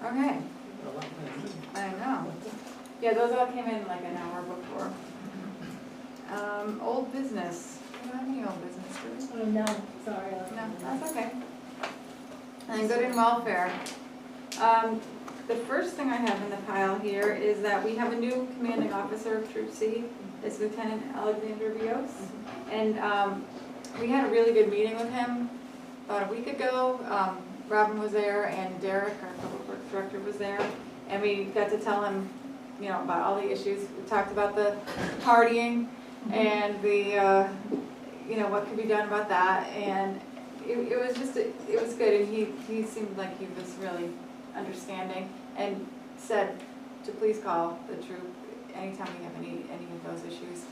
Okay, I know. Yeah, those all came in like an hour before. Old business. We don't have any old business, do we? No, sorry. No, that's okay. And then good and welfare. The first thing I have in the pile here is that we have a new commanding officer of Troop C. It's Lieutenant Alexander Rios. And we had a really good meeting with him about a week ago. Robin was there and Derek, our public works director, was there. And we got to tell him, you know, about all the issues. We talked about the partying and the, you know, what could be done about that. And it was just, it was good. And he seemed like he was really understanding and said to please call the troop anytime we have any of those issues.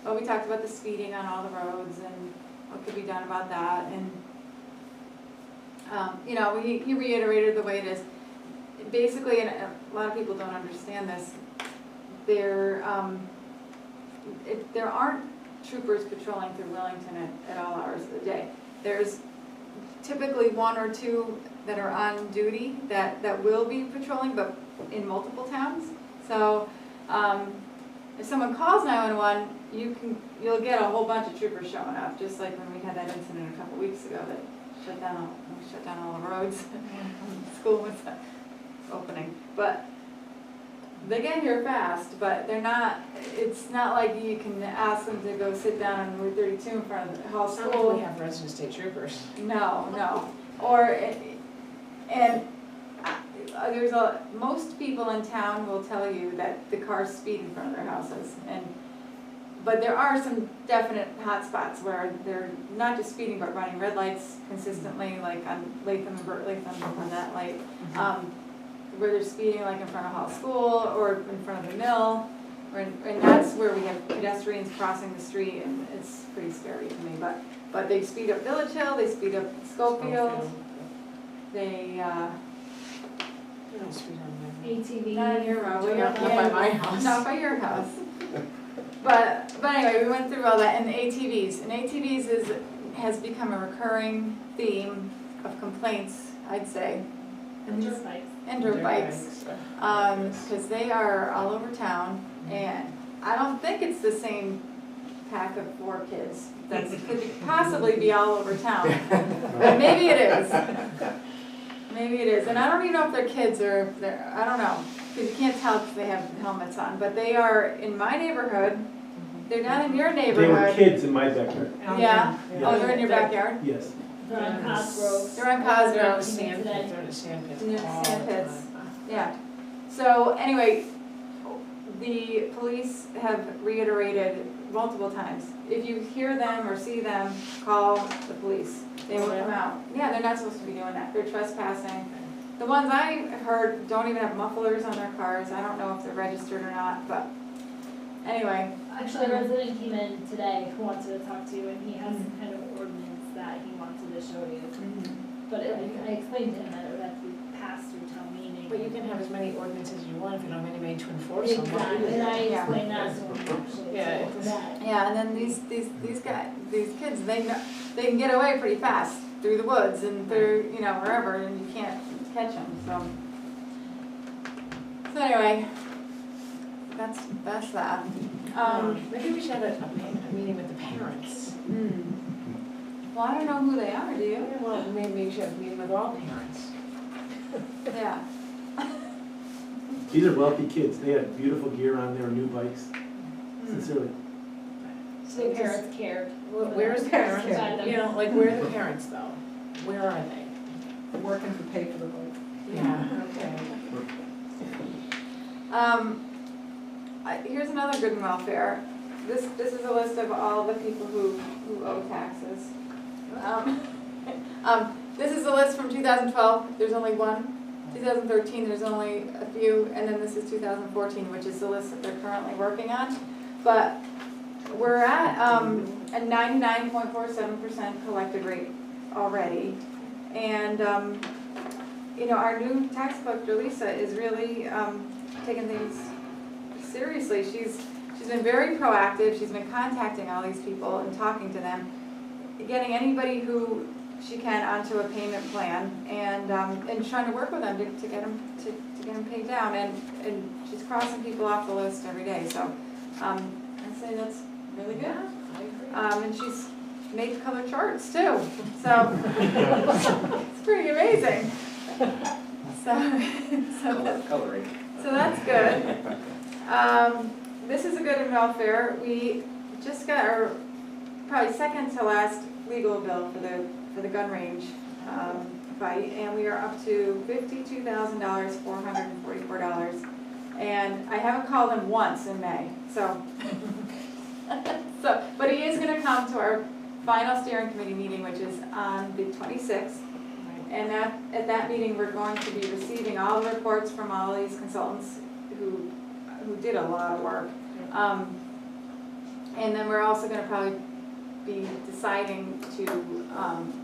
But we talked about the speeding on all the roads and what could be done about that. And, you know, he reiterated the way it is. Basically, and a lot of people don't understand this, there aren't troopers patrolling through Willington at all hours of the day. There's typically one or two that are on duty that will be patrolling, but in multiple towns. So if someone calls 911, you'll get a whole bunch of troopers showing up, just like when we had that incident a couple weeks ago that shut down all the roads when school was opening. But they get here fast, but they're not, it's not like you can ask them to go sit down on Route 32 in front of the whole It's not school. like we have resident state troopers. No. Or, and there's most people in town will tell you that the cars speed in front of their houses. But there are some definite hot spots where they're not just speeding, but running red lights consistently, like on Latham and Burt Latham on that light. Where they're speeding like in front of Hall School or in front of the mill. And that's where we have pedestrians crossing the street, and it's pretty scary to me. But they speed up Village Hill, they speed up Schofield, they, We don't speed on there. ATV. not in your road, Not by my house. not by your house. But anyway, we went through all that, and ATVs. And ATVs has become a recurring theme of complaints, I'd say. And dirt bikes. And dirt bikes. Because they are all over town, and I don't think it's the same pack of 4 kids that could possibly be all over town. But maybe it is. Maybe it is. And I don't even know if they're kids or if they're, I don't know. Because you can't tell if they have helmets on. But they are in my neighborhood. They're not in your They neighborhood. were kids in my backyard. Yeah? Oh, they're in your backyard? Yes. They're on Cosgrove. They're on They're in the Cosgrove. sand pits, they're in the sand pits In the all sand the pits. time. Yeah. So anyway, the police have reiterated multiple times, if you hear them or see them, call the police. They will come out. Yeah, they're not supposed to be doing that. They're trespassing. The ones I heard don't even have mufflers on their cars. I don't know if they're registered or not, but anyway. Actually, a resident came in today who wanted to talk to you, and he has some kind of ordinance that he wanted to show you. But I explained to him that it would have to be passed through town meeting. But you can have as many ordinances as you want if you don't have anybody to enforce them. Exactly, and I Yeah. explained that to him actually. Yeah, So it's- that- Yeah, and then these kids, they can get away pretty fast through the woods and through, you know, wherever, and you can't catch them, so anyway, that's that. Maybe we should have a meeting with the parents. Well, I don't know who they are, do you? Yeah, well, maybe we should have a meeting with all parents. Yeah. These are wealthy kids. They had beautiful gear on their new bikes. Sincerely. So the parents cared. Where's the parents? Parents. You know, like, where are the parents though? Where are they? Working to pay for the bike. Yeah, okay. Here's another good and welfare. This is a list of all the people who owe taxes. This is a list from 2012. There's only one. 2013, there's only a few, and then this is 2014, which is the list that they're currently working on. But we're at a 99.47% collected rate already, and you know, our new tax collector Lisa is really taking things seriously. She's been very proactive. She's been contacting all these people and talking to them, getting anybody who she can onto a payment plan, and trying to work with them to get them paid down, and she's crossing people off the list every day, so, I'd say that's really good. Yeah, I agree. And she's made color charts too, so it's pretty amazing. Coloring. So that's good. This is a good in welfare. We just got our probably second to last legal bill for the gun range fight, and we are up to $52,000, $444. And I haven't called him once in May, so. But he is going to come to our final steering committee meeting, which is on the 26th. And at that meeting, we're going to be receiving all the reports from all these consultants who did a lot of work. And then we're also going to probably be deciding to,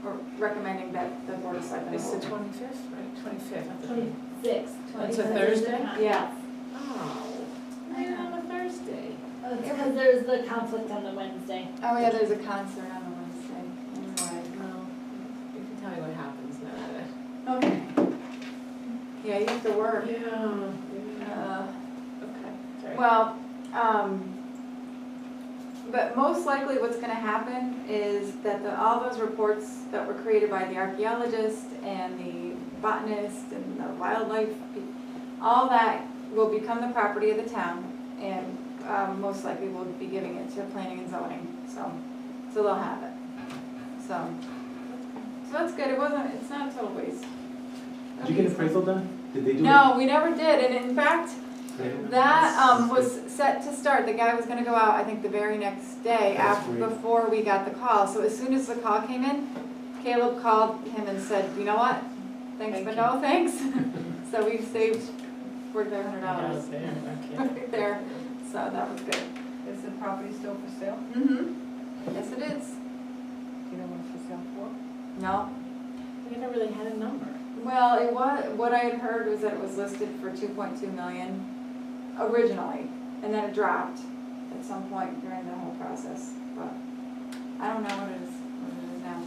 or recommending that the Board of Selectmen. It's the 25th, right? 25th. 26th. It's a Thursday? Yeah. Oh, why on a Thursday? It's because there's the conflict on the Wednesday. Oh yeah, there's a concert on the Wednesday. Anyway. No, you can tell me what happens now. Okay. Yeah, you have to work. Yeah. Okay, sorry. Well, but most likely what's gonna happen is that all those reports that were created by the archaeologist and the botanist and the wildlife, all that will become the property of the town, and most likely we'll be giving it to planning and zoning, so they'll have it. So that's good. It's not a total waste. Did you get an appraisal done? Did they do it? No, we never did, and in fact, Okay. that was set to start. The guy was gonna go out, I think, the very next day That's great. before we got the call. So as soon as the call came in, Caleb called him and said, you know what? Thanks, Thank but you. no thanks. So we've saved $4,500 Okay. right there. So that was good. Is the property still for sale? Mm-hmm. Yes, it is. Do you know what it's for sale for? No. We never really had a number. Well, it was, what I had heard was that it was listed for 2.2 million originally, and then it dropped at some point during the whole process, but I don't know what it is now.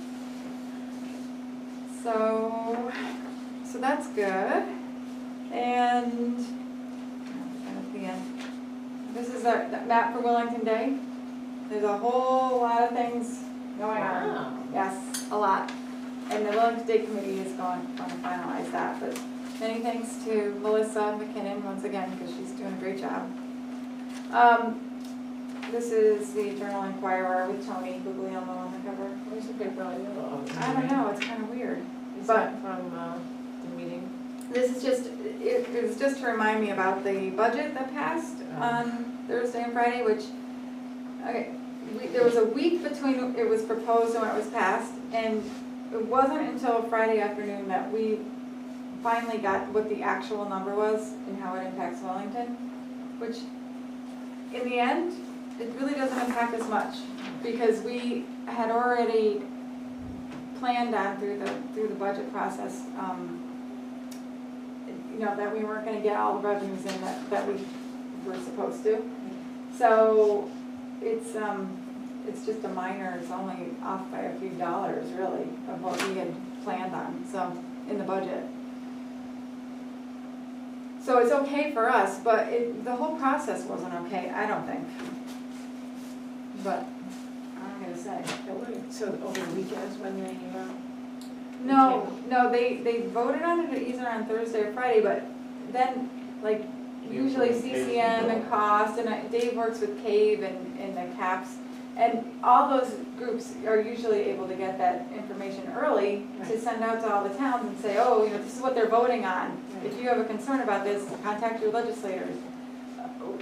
So that's good. And at the end, this is our map for Willington Day. There's a whole lot of things going on. Wow. Yes, a lot. And the Willington Day Committee is going to finalize that, but many thanks to Melissa McKinnon once again, because she's doing a great job. This is the Journal Inquirer with Tony Guglielmo on the cover. Where's the paper on yellow? I don't know, it's kind of weird. Is but- that from the meeting? This is just, it was just to remind me about the budget that passed on Thursday and Friday, which, okay, there was a week between it was proposed and when it was passed, and it wasn't until Friday afternoon that we finally got what the actual number was and how it impacts Wellington, which in the end, it really doesn't impact us much, because we had already planned on through the budget process, you know, that we weren't gonna get all the revenues in that we were supposed to. So it's just a minor, it's only off by a few dollars really of what we had planned on, so, in the budget. So it's okay for us, but the whole process wasn't okay, I don't think. But, I'm gonna say. So over the weekends when they, No, they voted on it either on Thursday or Friday, but then, like, usually CCM and Cost, and Dave works with CAVE and the CAPS, and all those groups are usually able to get that information early to send out to all the towns and say, oh, you know, this is what they're voting on. If you have a concern about this, contact your legislators.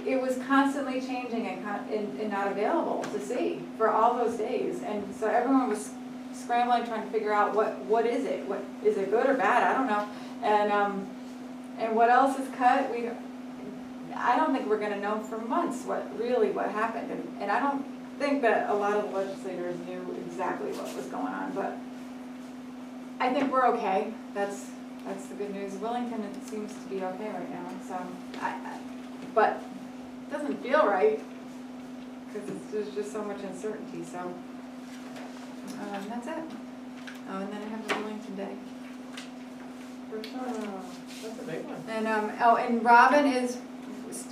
It was constantly changing and not available to see for all those days, and so everyone was scrambling, trying to figure out what is it? What is it, good or bad? I don't know. And what else is cut? I don't think we're going to know for months what happened, and I don't think that a lot of the legislators knew exactly what was going on, but I think we're okay. That's the good news. Wellington, it seems to be okay right now. So, but it doesn't feel right because there's just so much uncertainty. So that's it. Oh, and then I have the WIllington Day. Oh, that's a big one. And, and Robin is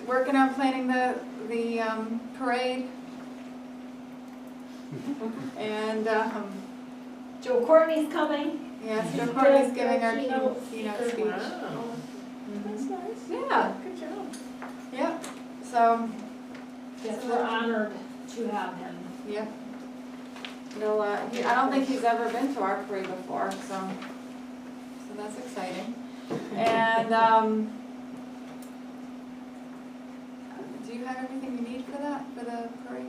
working on planning the parade. And, Joe Courtney's coming. yes, Joe Courtney's giving our Keynote keynote speaker. speech. Wow, that's nice. Yeah, Good job. yep, so, Yes, we're honored to have him. yep. He'll, I don't think he's ever been to our parade before, so that's exciting. And, do you have everything you need for that, for the parade?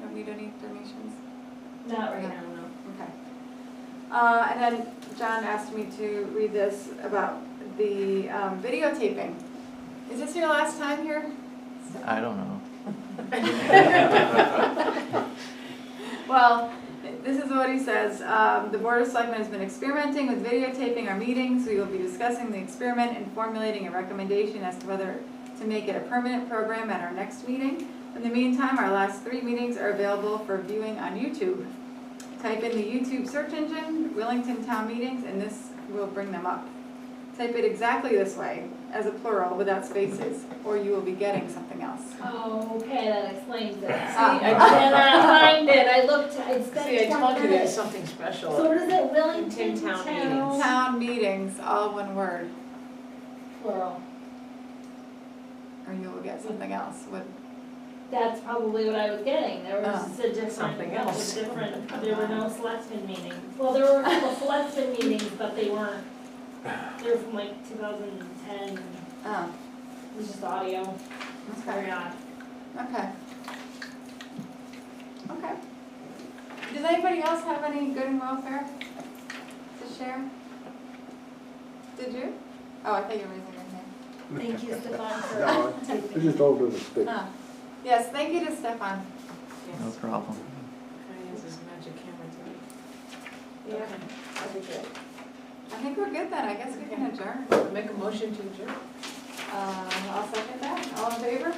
Don't need any donations? Not right now, no. Okay. And then John asked me to read this about the videotaping. Is this your last time here? I don't know. Well, this is what he says. The Board of Selectmen has been experimenting with videotaping our meetings. We will be discussing the experiment and formulating a recommendation as to whether to make it a permanent program at our next meeting. In the meantime, our last 3 meetings are available for viewing on YouTube. Type in the YouTube search engine, Willington Town Meetings, and this will bring them up. Type it exactly this way, as a plural, without spaces, or you will be getting something else. Oh, okay, that explains it. Ah. And I find it, I looked, I spent 20 See, I told you there's minutes. something special. So what is it, Willington Town Town? Meetings. Town Meetings, all one word, Plural. or you will get something else. That's probably what I was getting. There was Oh. just a different, Something bunch of else. different, there were no selectmen meetings. Well, there were a couple selectmen meetings, but they weren't, they were from like 2010. Oh, It was just audio. It's okay, very odd. okay. Okay. Does anybody else have any good and welfare to share? Did you? Oh, I thought you were raising your hand. Thank you, Stefan, No, for taping. I just over the stick. Ah. Yes, thank you to Stefan. No Yes. problem. Can I use his magic camera today? Yeah. Okay, that'd be good. I think we're good then, I guess we can adjourn. Make a motion to adjourn. I'll second that, all in favor?